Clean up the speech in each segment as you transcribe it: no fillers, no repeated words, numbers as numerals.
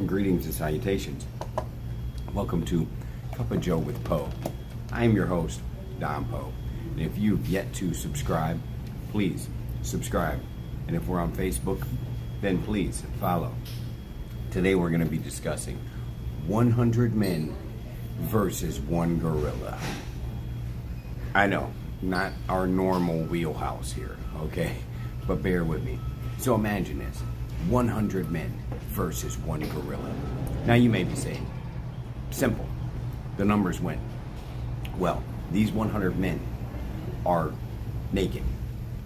Greetings and salutations. Welcome to Cup of Joe with Poe. I am your host, Don Poe. And if you've yet to subscribe, please subscribe. And if we're on Facebook, then please follow. Today we're going to be discussing 100 men versus one gorilla. I know, not our normal wheelhouse here, okay? But bear with me. So imagine this, 100 men versus one gorilla. Now you may be saying, simple, the numbers win. Well, these 100 men are naked,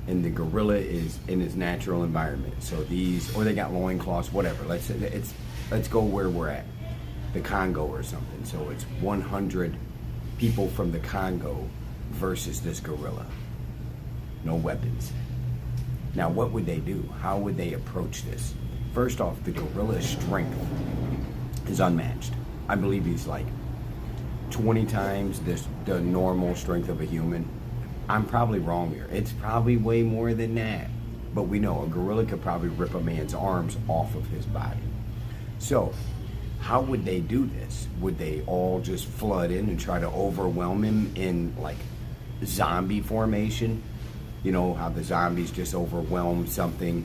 and the gorilla is in his natural environment. So these, or they got loincloths, whatever. Let's go where we're at, the Congo or something. So it's 100 people from the Congo versus this gorilla. No weapons. Now, what would they do? How would they approach this? First off, the gorilla's strength is unmatched. I believe he's like 20 times the normal strength of a human. I'm probably wrong here. It's probably way more than that. But we know a gorilla could probably rip a man's arms off of his body. So, how would they do this? Would they all just flood in and try to overwhelm him in like zombie formation? You know how the zombies just overwhelm something?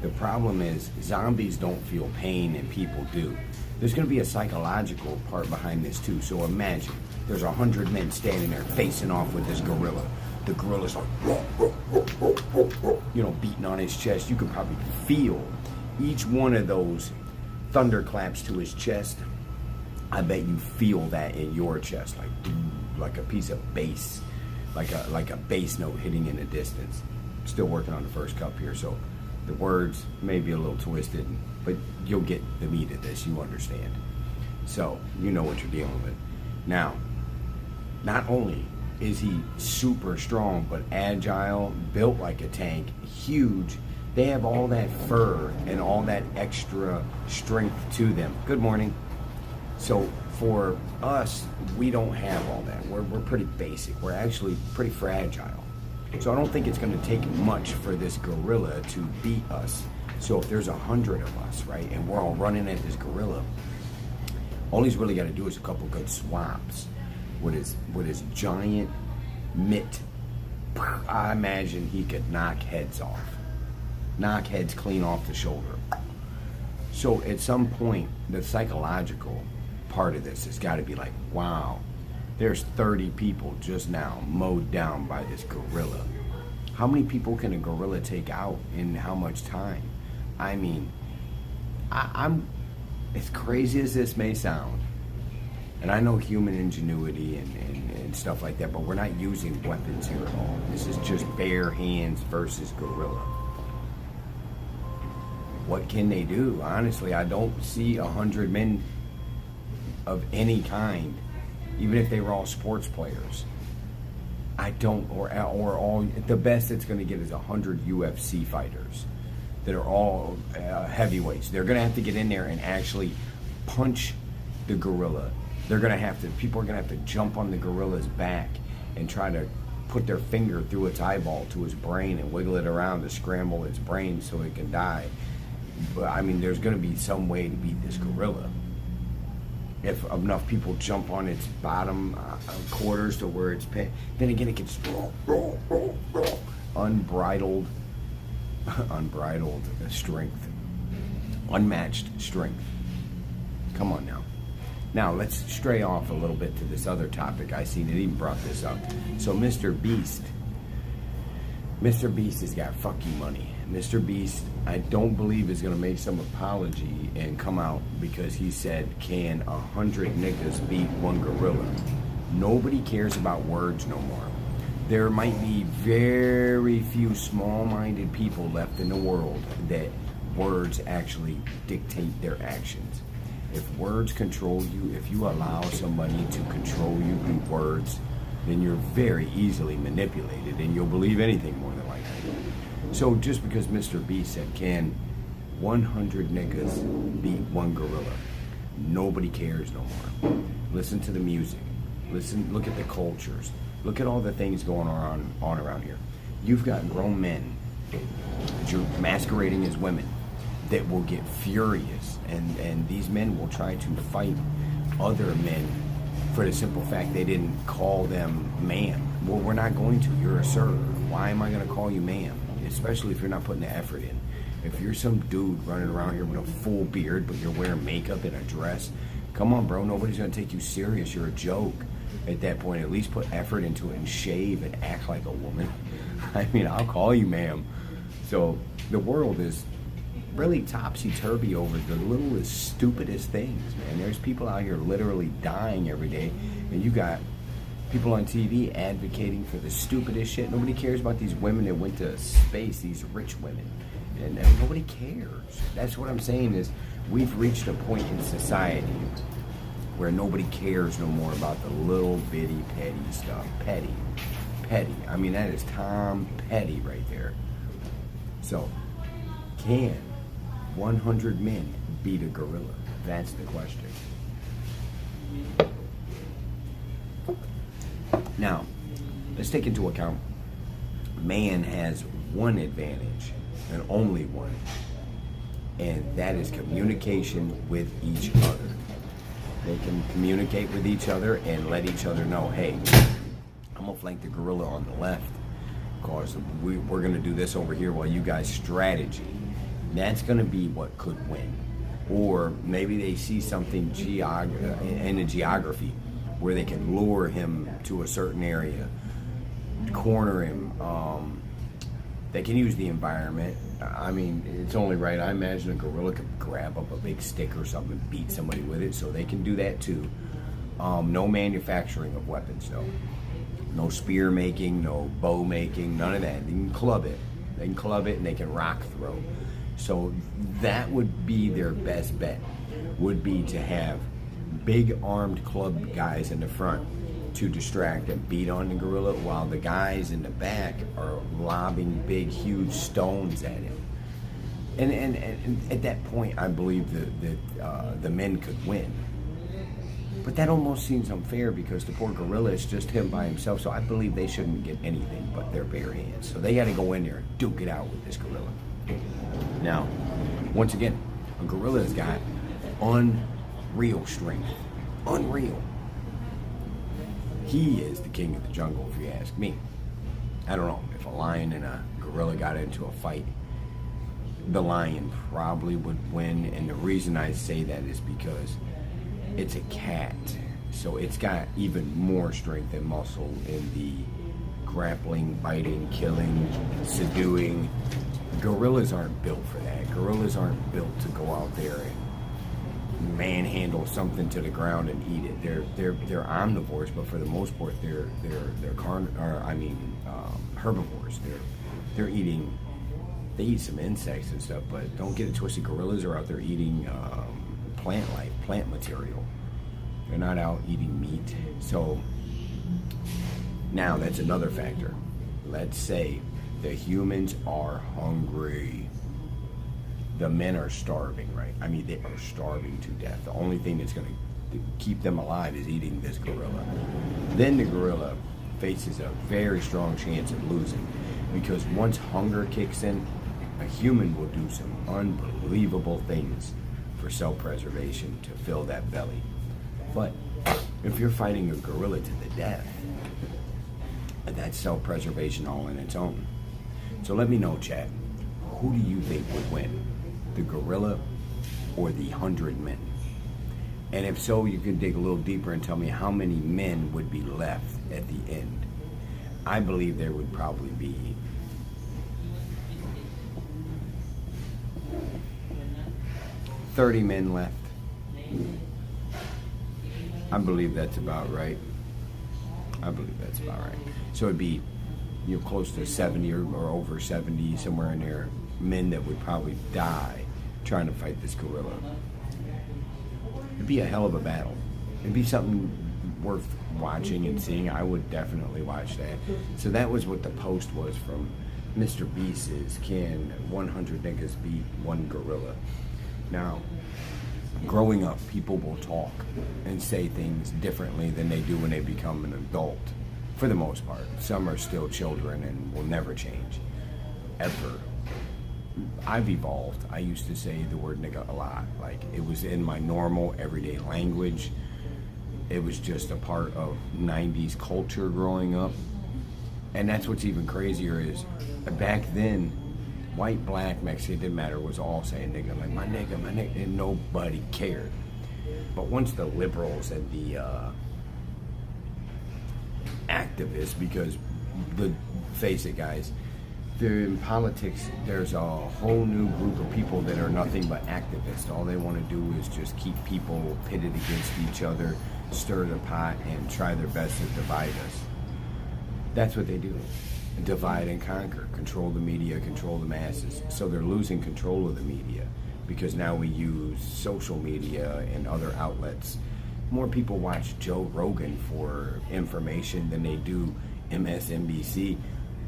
The problem is zombies don't feel pain and people do. There's going to be a psychological part behind this too. So imagine there's 100 men standing there facing off with this gorilla. The gorilla's like, you know, beating on his chest. You could probably feel each one of those thunderclaps to his chest. I bet you feel that in your chest, like a piece of bass. Like a bass note hitting in the distance. Still working on the first cup here, so the words may be a little twisted, but you'll get the meat of this, you understand. So, you know what you're dealing with. Now, not only is he super strong, but agile, built like a tank, huge, they have all that fur and all that extra strength to them. Good morning. So, for us, we don't have all that. We're pretty basic. We're actually pretty fragile. So I don't think it's going to take much for this gorilla to beat us. So if there's 100 of us, right, and we're all running at this gorilla, all he's really got to do is a couple good swabs with his giant mitt. I imagine he could knock heads off. Knock heads clean off the shoulder. So at some point, the psychological part of this has got to be like, wow, there's 30 people just now mowed down by this gorilla. How many people can a gorilla take out in how much time? I mean, I'm as crazy as this may sound, and I know human ingenuity and stuff like that, but we're not using weapons here at all. This is just bare hands versus gorilla. What can they do? Honestly, I don't see 100 men of any kind, even if they were all sports players. I don't, or all, the best it's going to get is 100 UFC fighters that are all heavyweights. They're going to have to get in there and actually punch the gorilla. They're going to have to, people are going to have to jump on the gorilla's back and try to put their finger through its eyeball to its brain and wiggle it around to scramble its brain so it can die. But I mean, there's going to be some way to beat this gorilla. If enough people jump on its bottom quarters to where it's then again it gets unbridled strength, unmatched strength. Come on now. Now let's stray off a little bit to this other topic. I seen it even brought this up. So MrBeast has got fucking money. MrBeast, I don't believe is going to make some apology and come out because he said, can 100 niggas beat one gorilla? Nobody cares about words no more. There might be very few small-minded people left in the world that words actually dictate their actions. If words control you, if you allow somebody to control you through words, then you're very easily manipulated and you'll believe anything more than likely. So just because MrBeast said, can 100 niggas beat one gorilla? Nobody cares no more. Listen to the music. Listen, look at the cultures. Look at all the things going on around here. You've got grown men masquerading as women that will get furious, and these men will try to fight other men for the simple fact they didn't call them ma'am. Well, we're not going to. You're a sir. Why am I going to call you ma'am? Especially if you're not putting the effort in. If you're some dude running around here with a full beard, but you're wearing makeup and a dress, come on, bro. Nobody's going to take you serious. You're a joke. At that point, at least put effort into it and shave and act like a woman. I mean, I'll call you ma'am. So the world is really topsy-turvy over the littlest, stupidest things, man. There's people out here literally dying every day, and you got people on TV advocating for the stupidest shit. Nobody cares about these women that went to space, these rich women, and nobody cares. That's what I'm saying is we've reached a point in society where nobody cares no more about the little bitty petty stuff. Petty. I mean, that is Tom Petty right there. So, can 100 men beat a gorilla? That's the question. Now, let's take into account man has one advantage, and only one, and that is communication with each other. They can communicate with each other and let each other know, hey, I'm going to flank the gorilla on the left because we're going to do this over here while you guys strategy. That's going to be what could win. Or maybe they see something in the geography where they can lure him to a certain area, corner him. They can use the environment. I mean, it's only right. I imagine a gorilla could grab up a big stick or something and beat somebody with it, so they can do that too. No manufacturing of weapons, though. No spear making, no bow making, none of that. They can club it. They can club it and they can rock throw. So that would be their best bet, would be to have big armed club guys in the front to distract and beat on the gorilla while the guys in the back are lobbing big, huge stones at him. And at that point, I believe that the men could win. But that almost seems unfair because the poor gorilla is just him by himself, so I believe they shouldn't get anything but their bare hands. So they got to go in there and duke it out with this gorilla. Now, once again, a gorilla has got unreal strength. Unreal. He is the king of the jungle, if you ask me. I don't know, if a lion and a gorilla got into a fight, the lion probably would win, and the reason I say that is because it's a cat, so it's got even more strength and muscle in the grappling, biting, killing, subduing. Gorillas aren't built for that. Gorillas aren't built to go out there and manhandle something to the ground and eat it. They're omnivores, but for the most part, they're herbivores. They're eating. They eat some insects and stuff, but don't get it twisted. Gorillas are out there eating plant life, plant material. They're not out eating meat. So now that's another factor. Let's say the humans are hungry. The men are starving, right? I mean, they are starving to death. The only thing that's going to keep them alive is eating this gorilla. Then the gorilla faces a very strong chance of losing, because once hunger kicks in, a human will do some unbelievable things for self-preservation to fill that belly. But if you're fighting a gorilla to the death, that's self-preservation all in its own. So let me know, chat, who do you think would win, the gorilla or the 100 men? And if so, you can dig a little deeper and tell me how many men would be left at the end. I believe there would probably be 30 men left. I believe that's about right. So it'd be, close to 70 or over 70, somewhere in there, men that would probably die trying to fight this gorilla. It'd be a hell of a battle. It'd be something worth watching and seeing. I would definitely watch that. So that was what the post was from MrBeast's is, can 100 niggas beat one gorilla? Now, growing up, people will talk and say things differently than they do when they become an adult, for the most part. Some are still children and will never change, ever. I've evolved. I used to say the word nigga a lot. Like, it was in my normal everyday language. It was just a part of 90s culture growing up. And that's what's even crazier is back then, white, black, Mexican, it didn't matter, was all saying nigga, like my nigga, and nobody cared. But once the liberals and the activists, because face it guys, in politics, there's a whole new group of people that are nothing but activists. All they want to do is just keep people pitted against each other, stir the pot, and try their best to divide us. That's what they do. Divide and conquer. Control the media, control the masses. So they're losing control of the media because now we use social media and other outlets. More people watch Joe Rogan for information than they do MSNBC.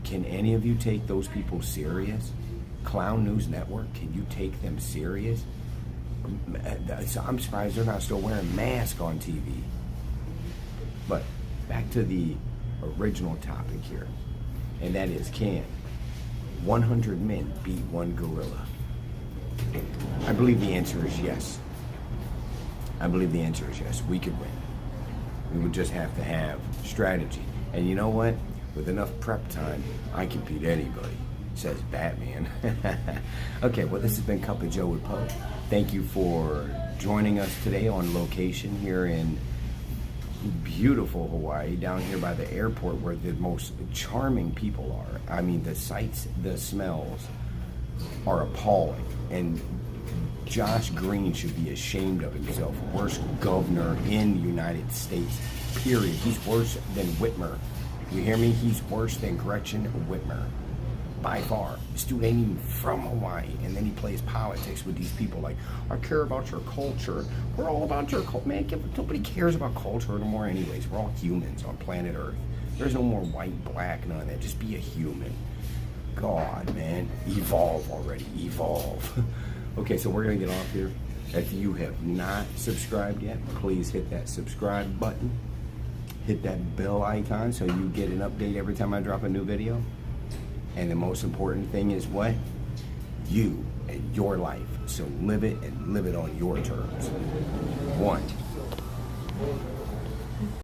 Can any of you take those people serious? Clown News Network, can you take them serious? I'm surprised they're not still wearing masks on TV. But back to the original topic here, and that is, can 100 men beat one gorilla? I believe the answer is yes. I believe the answer is yes. We could win. We would just have to have strategy. And you know what? With enough prep time, I can beat anybody, says Batman. Okay, well, this has been Cup of Joe with Poe. Thank you for joining us today on location here in beautiful Hawaii, down here by the airport where the most charming people are. I mean, the sights, the smells are appalling. And Josh Green should be ashamed of himself. Worst governor in the United States, period. He's worse than Whitmer. You hear me? He's worse than Gretchen Whitmer. By far. This dude ain't even from Hawaii. And then he plays politics with these people like, I care about your culture. We're all about your culture. Man, nobody cares about culture no more anyways. We're all humans on planet Earth. There's no more white, black, none of that. Just be a human. God, man. Evolve already. Evolve. Okay, so we're going to get off here. If you have not subscribed yet, please hit that subscribe button. Hit that bell icon so you get an update every time I drop a new video. And the most important thing is what? You and your life. So live it and live it on your terms. 1.